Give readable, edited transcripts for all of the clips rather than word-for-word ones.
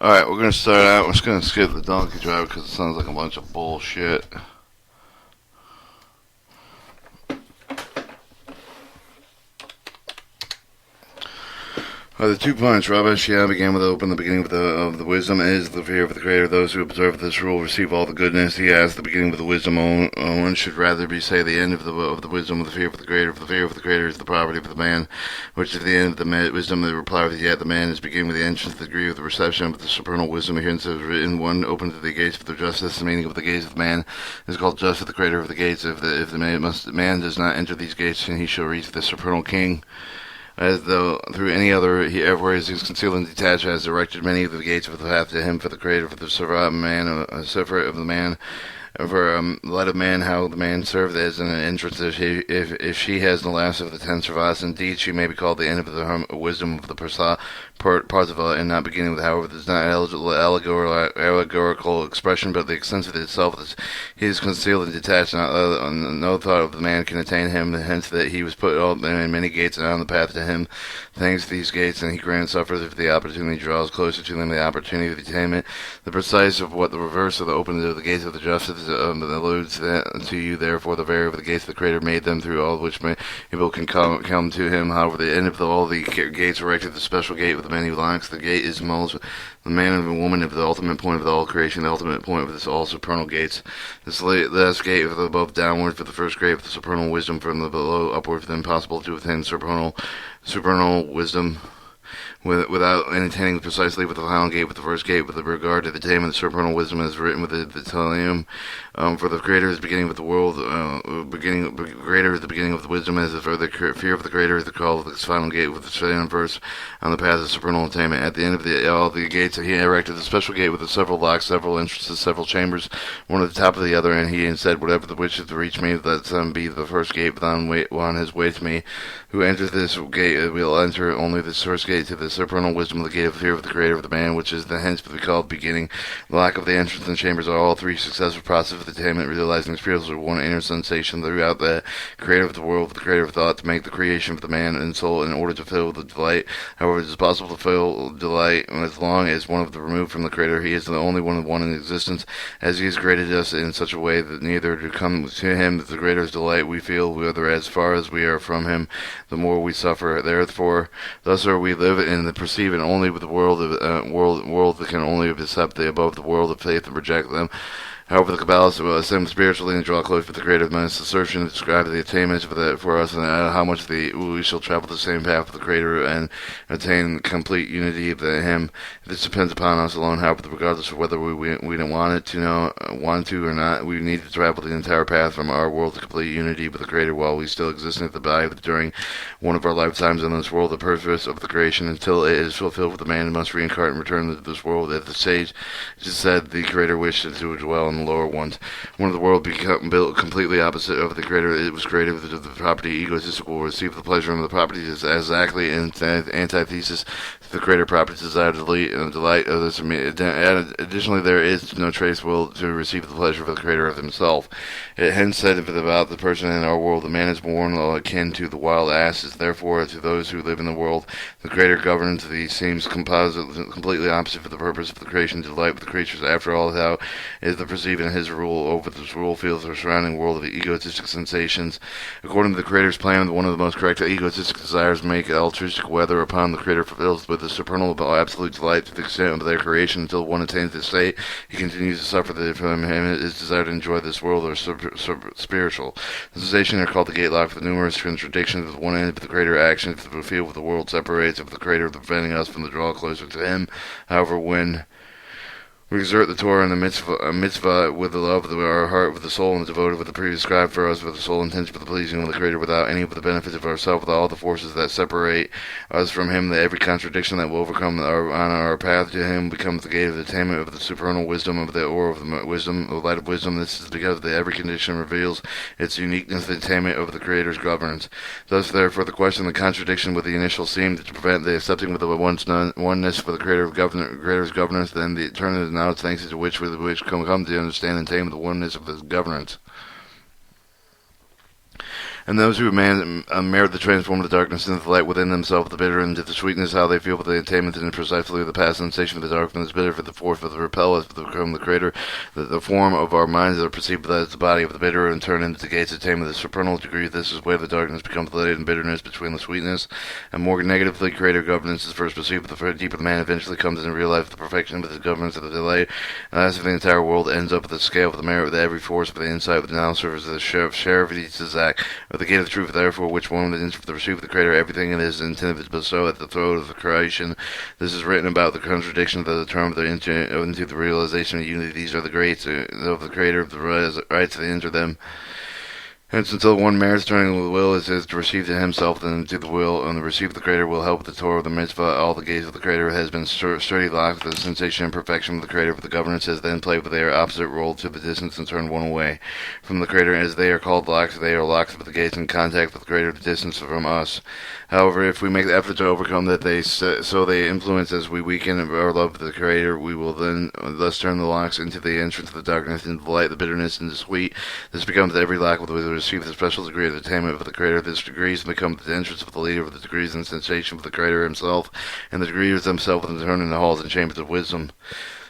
Alright, we're gonna start out. We're just gonna skip the donkey driver because it sounds like a bunch of bullshit. The 2 points. Rabbi Shia began with open. The beginning of the wisdom is the fear of the Creator. Those who observe this rule receive all the goodness. He has the beginning of the wisdom. One should rather be say the end of the wisdom of the fear of the Creator. For the fear of the Creator is the property of the man, which is the end of the wisdom. The reply with yet the man is beginning with the entrance, the degree of the reception of the supernal wisdom. Here is written, one open to the gates of the justice. The meaning of the gates of the man is called just of the Creator of the gates. If the man does not enter these gates, then he shall reach the supernal King. As though through any other he ever is concealed and detached, has directed many of the gates of the path to him. For the Creator, for the servant man, a separate of the man, for light of man, how the man served as an entrance. If she has the last of the 10 service, indeed she may be called the end of the wisdom of the Parzival, and not beginning with. However, this is not allegorical expression, but the extent of it itself. He is concealed and detached. No thought of the man can attain him. Hence, that he was put in many gates and on the path to him. Thanks to these gates, and he grants suffers if the opportunity draws closer to them. The opportunity of attainment, the precise of what the reverse of the opening of the gates of the justice alludes to you. Therefore, the very of the gates of the Creator made them, through all which people can come to him. However, the end of all the gates erected the special gate with the many locks. The gate is the man and the woman of the ultimate point of all creation, the ultimate point of this all supernal gates. This last gate of the above downward, for the first gate of the supernal wisdom, from the below upward, for the impossible to attain supernal wisdom. Without attaining precisely with the final gate, with the first gate, with regard to the attainment of supernal wisdom, as written with the Talium. For the Creator is the beginning of the world, greater is the beginning of the wisdom, as for the fear of the Creator is the call of this final gate, with the second verse on the path of supernal attainment. At the end of all the gates, he erected a special gate with the several locks, several entrances, several chambers, one at the top of the other, and he said, whatever the wishes to reach me, let them be the first gate on his way to me. Who enters this gate will enter only this first gate to the supernal wisdom of the gate of the fear of the Creator of the man, which is the hence to be called beginning. The lack of the entrance and chambers are all three successive processes of attainment, realizing spiritual one inner sensation throughout the Creator of the world, the Creator of thought, to make the creation of the man and soul in order to fill the delight. However, it is possible to fill delight as long as one of the removed from the Creator. He is the only one in existence, as he has created us in such a way that neither to come to him the greater delight we feel, whether as far as we are from him, the more we suffer. Therefore, thus are we live in the perceive, and only with the world that can only accept the above the world of faith and reject them. However, the Kabbalists will ascend spiritually and draw close with the Creator. Man's assertion to describe the attainments for us, and how much we shall travel the same path of the Creator and attain complete unity of Him. This depends upon us alone. However, regardless of whether we don't want to or not, we need to travel the entire path from our world to complete unity with the Creator while we still exist in the body during one of our lifetimes in this world. The purpose of the creation, until it is fulfilled with the man, must reincarnate and return to this world. At the stage, it is said the Creator wished to dwell in the lower ones. One of the world become built completely opposite of the Creator. It was created with the property egotistical will receive the pleasure of the property is exactly in antithesis to the Creator property desire to delight of this. Additionally, there is no trace will to receive the pleasure of the Creator of himself. It hence said about the person in our world, the man is born akin to the wild asses. Therefore, to those who live in the world, the Creator governs these seems completely opposite for the purpose of the creation to delight with the creatures. After all, how is the perceiving his rule over this rule feels the surrounding world of egotistic sensations. According to the Creator's plan, one of the most correct egotistic desires make altruistic, whether upon the Creator fulfills with the supernal absolute delight to the extent of their creation until one attains this state, he continues to suffer from him his desire to enjoy this world or spiritual. The sensation are called the gate lock for the numerous contradictions of one end of the Creator action to the field of the world separates of the Creator, preventing us from the draw closer to him. However, when we exert the Torah and the mitzvah with the love of our heart, with the soul, and devoted with the prescribed for us, with the sole intention for the pleasing of the Creator, without any of the benefits of ourselves, with all the forces that separate us from Him, that every contradiction that will overcome on our path to Him becomes the gate of the attainment of the supernal wisdom of the aura of the wisdom, the light of wisdom. This is because every condition reveals its uniqueness, the attainment of the Creator's governance. Thus, therefore, the question, the contradiction with the initial seemed to prevent the accepting with the oneness for the Creator's governance, then the eternal now it's thanks to which come to understand and tame the oneness of this governance. And those who merit the transform of the darkness into the light within themselves, the bitter into the sweetness, how they feel for the attainment and precisely the past sensation of the darkness, bitter for the fourth, for the repel us, for the become the creator, the form of our minds that are perceived as the body of the bitter, and turn into the gates of attainment of the supernal degree. This is where the darkness becomes light and bitterness between the sweetness, and more negatively creative governance is first perceived, but the deeper the man eventually comes in real life, the perfection of the governance of the delay, and as if the entire world ends up at the scale of the merit with every force of the insight with the now serves as the share of each act, of the gate of the truth, therefore, which one is for the pursuit of the Creator, everything it is intended to bestow at the throat of the creation. This is written about the contradiction of the term of the into the realization of unity. These are the greats of the Creator, of the rights that enter them. Hence, until one merits turning the will is to receive to himself, then to the will, and the receive of the Creator will help the Torah of the mitzvah. All the gates of the Creator has been sturdy locked. The sensation and perfection of the Creator, but the governance has then played with their opposite role to the distance and turned one away from the Creator. As they are called locked, they are locked with the gates in contact with the Creator, the distance from us. However, if we make the effort to overcome that, so they influence as we weaken our love for the Creator, we will then thus turn the locks into the entrance of the darkness, into the light, the bitterness, into the sweet. This becomes every lock with which we receive the special degree of attainment of the Creator. This degrees become the entrance of the leader of the degrees and sensation of the Creator himself, and the degrees themselves in turn in the halls and chambers of wisdom.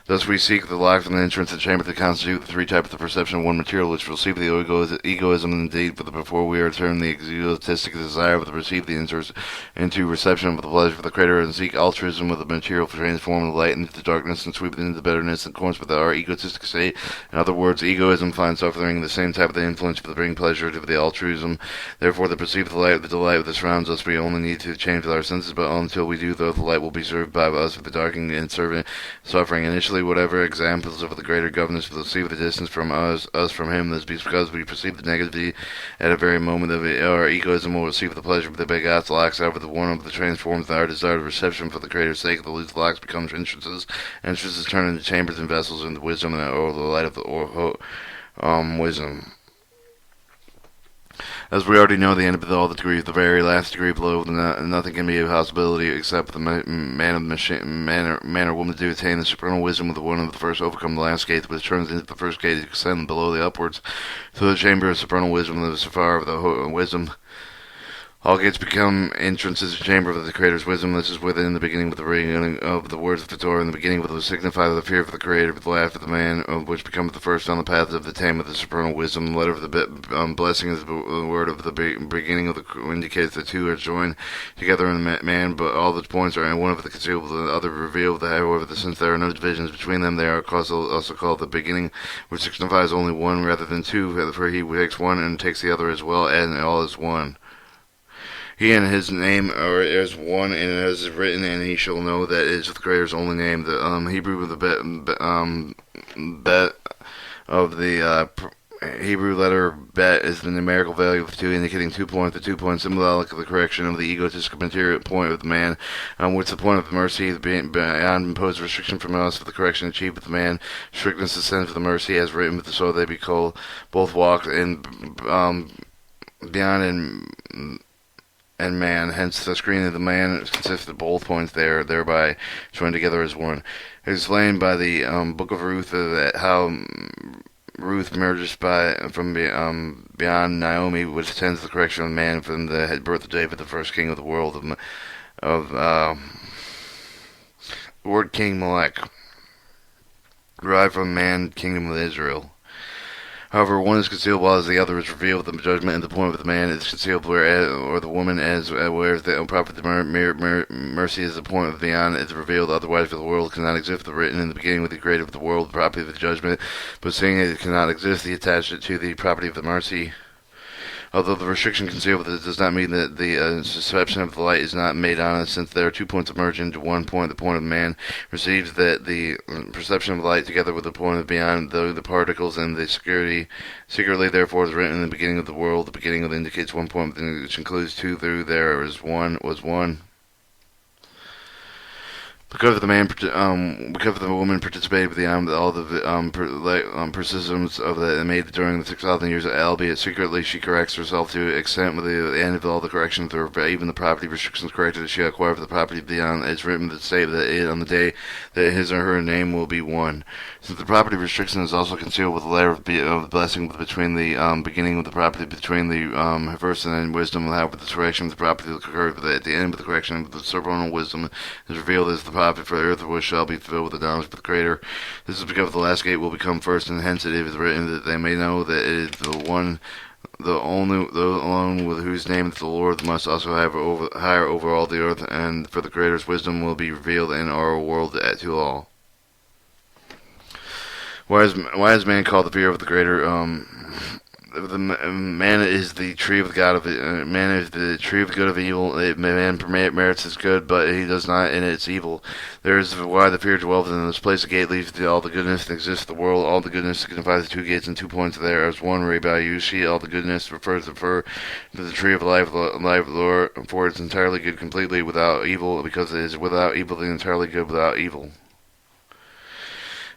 Thus we seek the lock from the entrance and chamber to constitute the three types of perception, one material, which will receive the egoism indeed, but before we are turned the egotistic desire of the receive the interest into reception of the pleasure of the Creator, and seek altruism with the material for transforming the light into the darkness and sweep it into the bitterness and corns with our egotistic state. In other words, egoism finds suffering the same type of the influence for the bring pleasure to the altruism. Therefore, to perceive the light, the delight that surrounds us, we only need to change with our senses, but until we do, though, the light will be served by us with the darkening and suffering. Initially, whatever examples of the greater governance will receive the distance from us from him. This is because we perceive the negativity at a very moment of it. Our egoism will receive the pleasure of the begots locks. However, the one of the transforms our desire of reception for the Creator's sake. The loose locks becomes entrances. Entrances turn into chambers and vessels into wisdom or the light of the wisdom. As we already know, the end of all the degrees, the very last degree below, nothing can be a possibility except for the man or woman to attain the supernal wisdom of the one of the first overcome the last gate, which turns into the first gate to ascend below the upwards to the chamber of supernal wisdom, the zohar of the wisdom. All gates become entrances to the chamber of the Creator's wisdom. This is within the beginning of the beginning of the words of the Torah, in the beginning of the signify the fear of the Creator, the laugh of the man, which becomes the first on the path of the attainment of the supernal wisdom. The letter of the blessing is the word of the beginning of the indicates the two are joined together in the man, but all the points are in one of the concealed, the other revealed. However, since there are no divisions between them, they are also called the beginning, which signifies only one rather than two. For he takes one and takes the other as well, and all is one. He and his name are as one, and as is written, and he shall know that it is the Creator's only name. The Hebrew of the bet of the Hebrew letter bet is the numerical value of 2, indicating 2 points. The 2 points symbolic of the correction of the egotistic material point of the man, which the point of the mercy beyond imposed restriction from us for the correction achieved with the man. Strictness is sent for the mercy, as written, but so they be called both walked in beyond and man, hence the screen of the man consists of both points there, thereby joined together as one. It is explained by the Book of Ruth that how Ruth emerges from beyond Naomi, which attends the correction of man from the birth of David, the first king of the world of the word king Melech, derived from man, kingdom of Israel. However, one is concealed while the other is revealed. The judgment and the point of the man is concealed, or the woman whereas the prophet the mercy is the point of the beyond is revealed. Otherwise, for the world cannot exist. The written in the beginning with the creator of the world, the property of the judgment. But seeing it cannot exist, he attached it to the property of the mercy. Although the restriction concealed with it does not mean that the perception of the light is not made on us, since there are 2 points that merge into one point. The point of man receives that the perception of light together with the point of beyond, though the particles and the secretly therefore is written in the beginning of the world. The beginning of indicates 1 point, which includes 2 through there is one was one. The because the woman participated beyond all the persistence of that made during the 6,000 years, albeit secretly, she corrects herself to extent with the end of all the corrections, or even the property restrictions corrected, she acquired the property beyond. It's written to say that on the day that his or her name will be one. Since the property restriction is also concealed with the letter of the blessing between the beginning of the property between the verse and then wisdom, however, the correction of the property will occur at the end of the correction of the supernal wisdom is revealed as the property for the earth which shall be filled with the knowledge of the Creator. This is because the last gate will become first, and hence it is written that they may know that it is the alone with whose name the Lord must also have higher over all the earth, and for the Creator's wisdom will be revealed in our world to all. Why is man called the fear of the Creator? Man is the tree of God of man is the tree of good of evil. Man merits his good, but he does not in its evil. There is why the fear dwells in this place. The gate leads to all the goodness that exists in the world. All the goodness signifies the two gates and 2 points there as one. Rabbi Yushi, all the goodness refers to the tree of life, Lord, for it's entirely good, completely without evil, because it is without evil, the entirely good without evil.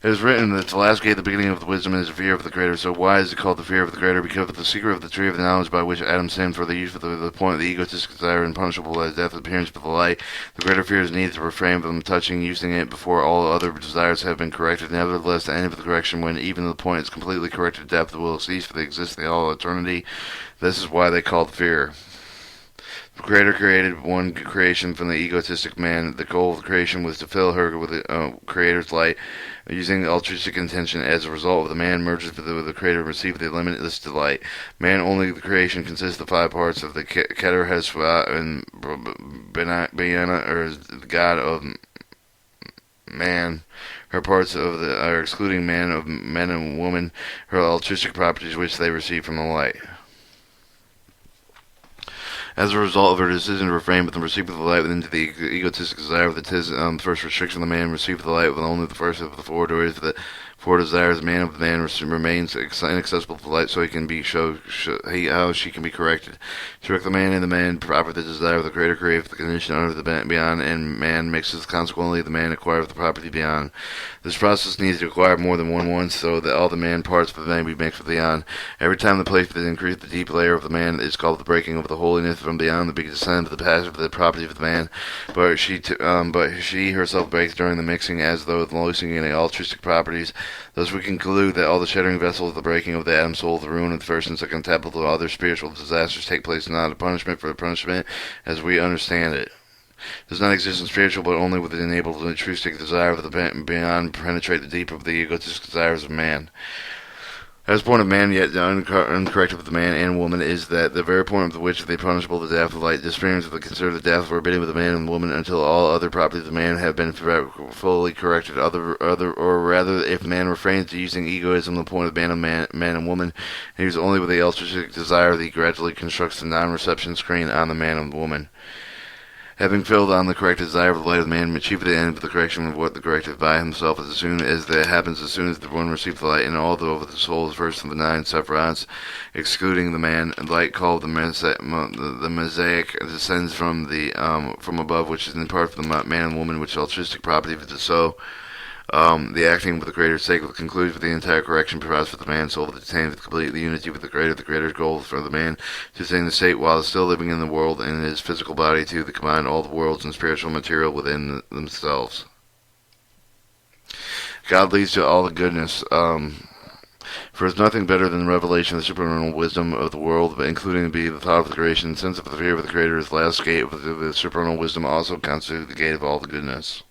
It is written that the last gate, the beginning of the wisdom, is the fear of the Creator. So why is it called the fear of the Creator? Because of the secret of the tree of the knowledge by which Adam sinned, for the use of the point of the egotistic desire and punishable as death, appearance of the light. The greater fear is needed to refrain from touching, using it before all other desires have been corrected. Nevertheless, the end of the correction, when even the point is completely corrected, depth will cease for the existing all eternity. This is why they call it fear. The Creator created one creation from the egotistic man. The goal of the creation was to fill her with the Creator's light, using altruistic intention. As a result of the man merges with the Creator and receives the limitless delight. Man only the creation consists of 5 parts of the Keter, Heswa, and Bayana, or the God of man. Her parts of are excluding man of men and woman, her altruistic properties which they receive from the light. As a result of her decision to refrain from the receipt of the light into the egotistic desire of the first restriction, the man received the light with only the first of the 4 doors. The 4 desires, the man of the man remains inaccessible to the light, so he can be how she can be corrected. To correct the man and the man proper the desire of the Creator creates the condition under the beyond, and man mixes. Consequently, the man acquires the property beyond. This process needs to acquire more than one once, so that all the man parts of the man be mixed with beyond. Every time the place that increases the deep layer of the man is called the breaking of the holiness from beyond the big descent of the passive of the property of the man. But she herself breaks during the mixing, as though losing any altruistic properties. Thus we conclude that all the shattering vessels, the breaking of the Adam soul, the ruin of the first and second temple, of other spiritual disasters take place not a punishment for a punishment as we understand it. It does not exist in spiritual, but only with the enabled and altruistic desire of the beyond penetrate the deep of the egotistic desires of man. As point of man, yet uncorrected with the man and woman, is that the very point of which they punishable the death of light, the experience of the consider the death forbidden with the man and woman until all other properties of the man have been fully corrected. Or rather, if man refrains to using egoism, the point of man and woman, and uses only with the altruistic desire, that he gradually constructs the non-reception screen on the man and the woman. Having filled on the correct desire of the light of the man, achieve the end of the correction of what the corrected by himself as soon as that happens, as soon as the one receives the light, and all the soul is first of the 9 sephiroths, excluding the man, and light called the mosaic descends from above, which is in part of the man and woman, which is altruistic property of the soul. The acting with the Creator's sake will conclude with the entire correction provides for the man's soul to attain with complete unity with the Creator. The Creator's goal for the man to attain the state while still living in the world and in his physical body to combine all the worlds and spiritual material within themselves. God leads to all the goodness. For it's nothing better than the revelation of the supernal wisdom of the world, but including the thought of the creation. Sense of the fear of the Creator is the last gate of the supernal wisdom, also constitute the gate of all the goodness.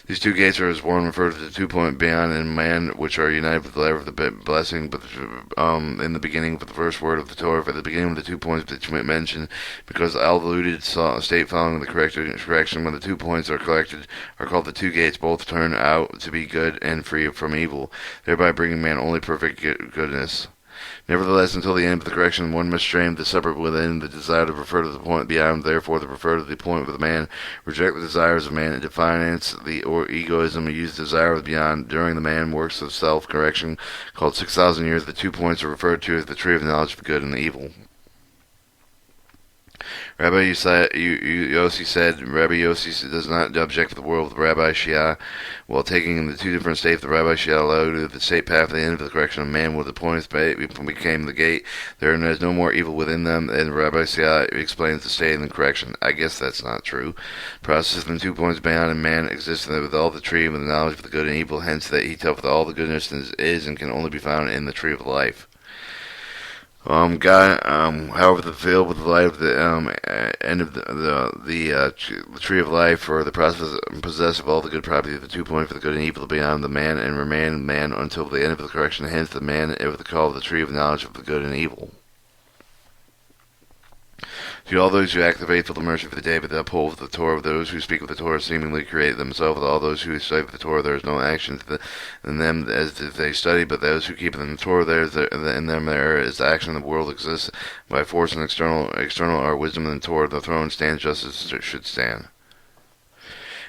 These 2 gates are, as one, referred to the 2 point beyond and man, which are united with the letter of the blessing, but in the beginning of the first word of the Torah, for the beginning of the 2 points that you mentioned, because all diluted state following the correction, when the 2 points are collected, are called the 2 gates. Both turn out to be good and free from evil, thereby bringing man only perfect goodness. Nevertheless, until the end of the correction, one must strain the separate within the desire to refer to the point beyond, therefore to refer to the point with man, reject the desires of man, and to finance the egoism and use desire of the beyond. During the man works of self-correction, called 6,000 years, the 2 points are referred to as the tree of the knowledge of the good and the evil. Rabbi Yossi said, Rabbi Yossi does not object to the world of Rabbi Shia. While taking the two different states, the Rabbi Shia allowed the state path at the end of the correction of man with the point became the gate. There is no more evil within them, and Rabbi Shia explains the state and the correction. I guess that's not true. Process from 2 points beyond in man exists with all the tree with the knowledge of the good and evil, hence that he tells all the goodness is and can only be found in the tree of life. God, however, the veil with the light of the end of the tree of life, or the process possessive of all the good property of the 2 point for the good and evil beyond the man and remain man until the end of the correction. Hence, the man of the call of the tree of knowledge of the good and evil. To all those who act the faithful, the mercy of the day, but that uphold the Torah of those who speak of the Torah seemingly create themselves. With all those who study the Torah, there is no action in them as if they study, but those who keep in the Torah, in them there is action. The world exists by force and external are wisdom and the Torah. The throne stands just as it should stand.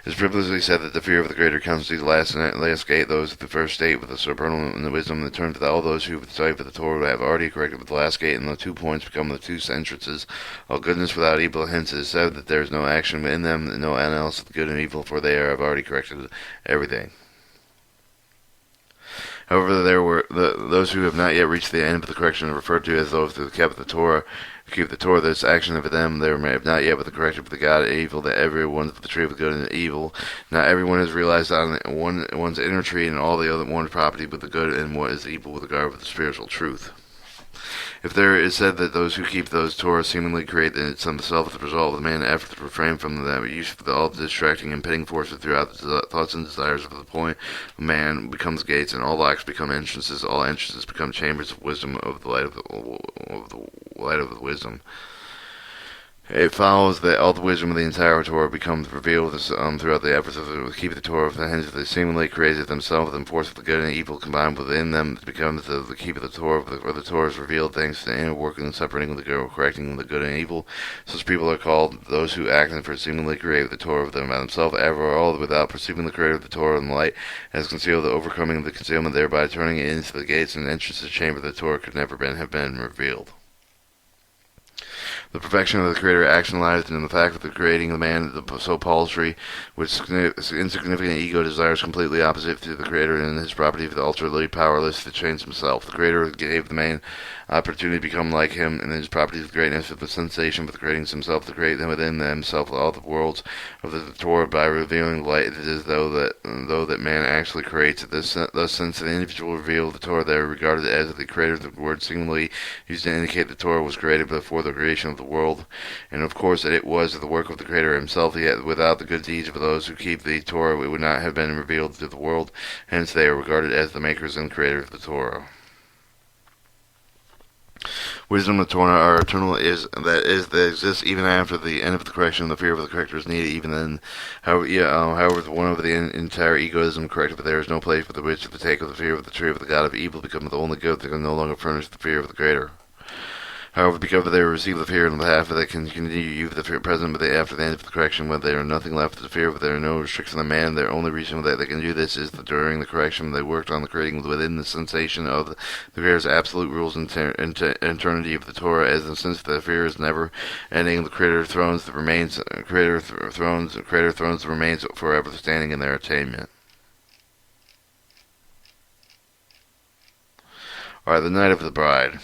It is privilegedly said that the fear of the Creator comes to the last gate, those of the first state with the supernal and the wisdom that turn to all those who study for the Torah have already corrected with the last gate, and the 2 points become the 2 entrances. All goodness without evil, hence it is said that there is no action in them, no analysis of good and evil, for they have already corrected everything. However, there were those who have not yet reached the end of the correction referred to as those who keep the Torah. This action of them there may have not yet with the correction of the God of evil, that everyone of the tree of good and evil. Not everyone has realized on one's inner tree and all the other one's property with the good and what is evil with regard with the spiritual truth. If there is said that those who keep those Torah seemingly create themselves the result of the man's effort to refrain from the use of all distracting and pitting forces throughout the thoughts and desires of the point, man becomes gates, and all locks become entrances. All entrances become chambers of wisdom of the light of the wisdom. It follows that all the wisdom of the entire Torah becomes revealed throughout the efforts of keeping the Torah. Hence, they seemingly created themselves and force of the good and evil combined within them becomes the keep of the Torah, where the Torah is revealed thanks to the inner working and separating the good, correcting the good and evil. Such people are called those who act and for seemingly create the Torah of them by themselves, ever all without perceiving the creator of the Torah and the light has concealed, the overcoming the concealment, thereby turning it into the gates and entrance to the chamber the Torah could never have been revealed. The perfection of the Creator action lies in the fact of the creating the man so paltry, which insignificant ego desires completely opposite to the Creator and his property of the utterly powerless to change himself. The Creator gave the man opportunity to become like him and his properties of greatness with the sensation of creating himself to create them within himself all the worlds of the Torah by revealing the light. It is though that man actually creates it. Thus, since the individual revealed the Torah, they are regarded as the Creator. The word seemingly used to indicate the Torah was created before the creation of the world, and of course that it was the work of the Creator himself. Yet without the good deeds of those who keep the Torah, it would not have been revealed to the world. Hence they are regarded as the makers and creators of the Torah. Wisdom and Torah are eternal, that exists even after the end of the correction. The fear of the corrector is needed even then. However, one of the entire egoism corrected, but there is no place for the which to take of the fear of the tree of the God of evil becomes the only good that can no longer furnish the fear of the Creator. However, because they receive the fear on behalf of they can continue the fear present, but after the end of the correction, when there is nothing left to fear, but there are no restrictions on man, their only reason that they can do this is that during the correction they worked on the creating within the sensation of the Creator's absolute rules and eternity of the Torah, as since the fear is never ending, the Creator thrones that remains forever standing in their attainment. Alright, the night of the bride.